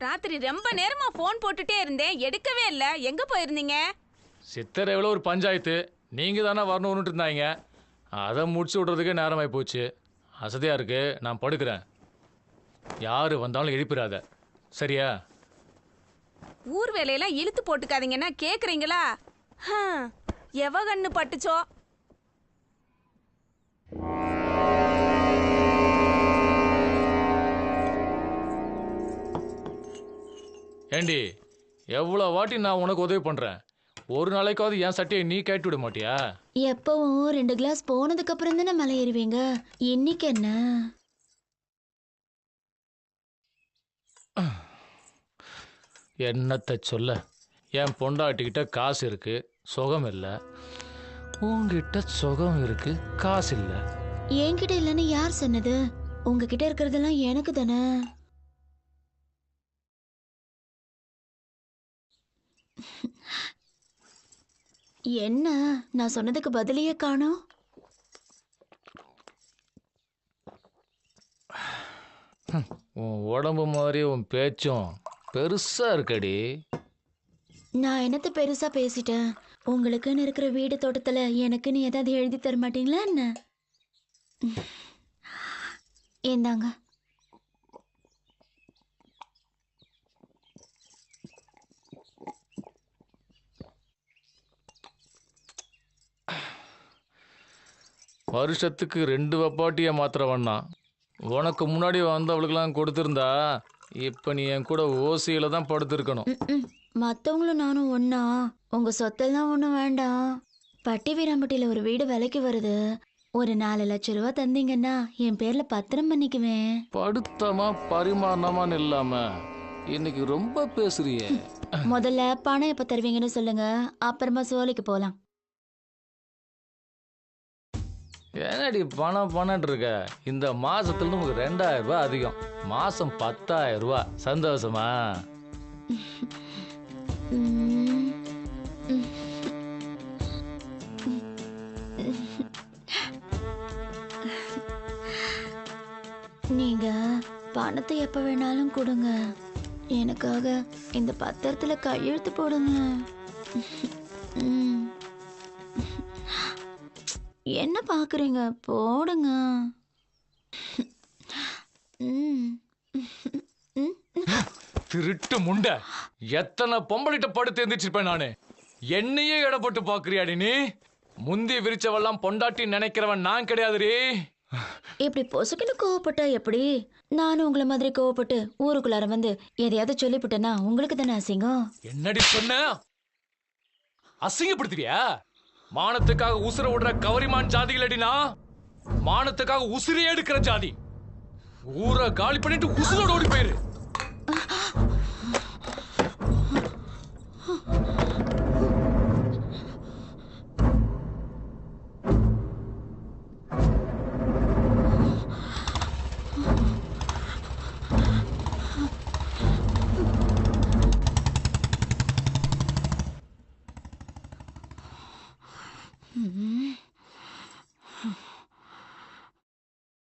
ராத்திரி ரொம்ப நேரமா போன் போட்டுட்டே இருந்தேன், எடுக்கவே இல்ல. எங்க போயிருந்தீங்க? சித்தரைவில் ஒரு பஞ்சாயத்து, நீங்க தானே வரணும்னு இருந்தாங்க. அதை முடிச்சு விடுறதுக்கே நேரமாகி போச்சு. அசதியா இருக்கு, நான் படுக்கிறேன். யாரு வந்தாலும் எழுப்பிடாத, சரியா? ஊர் வேலையெல்லாம் இழுத்து போட்டுக்காதீங்கன்னா கேக்குறீங்களா? எவ கண்ணு பட்டுச்சோ? ஏண்டி, எவ்வளோ வாட்டி நான் உனக்கு உதவி பண்றேன், ஒரு நாளைக்காவது என் சட்டையை நீ கேட்டு விட மாட்டியா? எப்பவும் 2 கிளாஸ் போனதுக்கு அப்புறம் தானே மலை ஏறுவீங்க. இன்னைக்கு என்ன? என்னத்தை சொல்ல, என் பொண்டாட்டிக்கிட்ட காசு இருக்கு, சுகம் இல்லை. உங்ககிட்ட சுகம் இருக்கு, காசு இல்லை. என்கிட்ட இல்லைன்னு யார் சொன்னது? உங்ககிட்ட இருக்கிறதெல்லாம் எனக்கு தானே. என்ன, நான் சொன்னதுக்கு பதிலையே காணோம். உன் உடம்பு மாதிரி உன் பேச்சும் பெருசா இருக்கடி. நான் என்னத்த பெருசா பேசிட்டேன்? உங்களுக்குன்னு இருக்கிற வீடு தோட்டத்துல எனக்குன்னு ஏதாவது எழுதி தர மாட்டீங்களா என்ன? ஏந்தாங்க. வருஷத்துக்கு 2 வப்பாட்டியை மாத்திரவண்ணா. உனக்கு முன்னாடி வந்தவளுக்கெல்லாம் கொடுத்துருந்தா இப்ப நீ என் கூட ஓசியில தான் படுத்திருக்கணும். மற்றவங்களும் நானும் ஒன்னா. உங்க சொத்தெல்லாம் ஒன்றும் வேண்டாம். பட்டி வீராம்பட்டியில் ஒரு வீடு விலைக்கு வருது. ஒரு 4 லட்சம் ரூபா தந்தீங்கன்னா என் பேர்ல பத்திரம் பண்ணிக்குவேன். படுத்தமா பரிமாணமான்னு இல்லாம இன்னைக்கு ரொம்ப பேசுறியே. முதல்ல பணம் எப்ப தருவீங்கன்னு சொல்லுங்க, அப்புறமா சோலைக்கு போலாம். என்னடி பணம் பண்ணட்டு இருக்க? இந்த மாசத்துல நமக்கு 2000 ரூபாய் அதிகம், மாசம் 10,000 ரூபாய். சந்தோஷமா? நீங்க பணத்தை எப்ப வேணாலும் கொடுங்க, எனக்காக இந்த பத்திரத்துல கையெழுத்து போடுங்க. என்ன பாக்குறீங்க? போடுங்க. திருட்டு முண்டை, எத்தனை பொம்பளிட்ட படுத்து எந்திரிச்சிருப்பேன் நானு. என்னையே இடப்பட்டு பாக்குறியாடி நீ? முந்தி விரிச்சவெல்லாம் பொண்டாட்டி நினைக்கிறவன் நான் கிடையாதுரி. இப்படி பொசுக்குன்னு கோவப்பட்டா எப்படி? நானும் உங்களை மாதிரி கோவப்பட்டு ஊருக்குள்ளார வந்து எதையாவது சொல்லிவிட்டேன்னா உங்களுக்கு தானே அசிங்கம். என்னடி சொன்ன? அசிங்கப்படுத்துறியா? மானத்துக்காக உசுர விடுற கவரிமான் ஜாதிகளடினா, மானத்துக்காக உசுரையே எடுக்கிற ஜாதி. ஊரை காலி பண்ணிட்டு உசுரோட ஓடி போயிரு.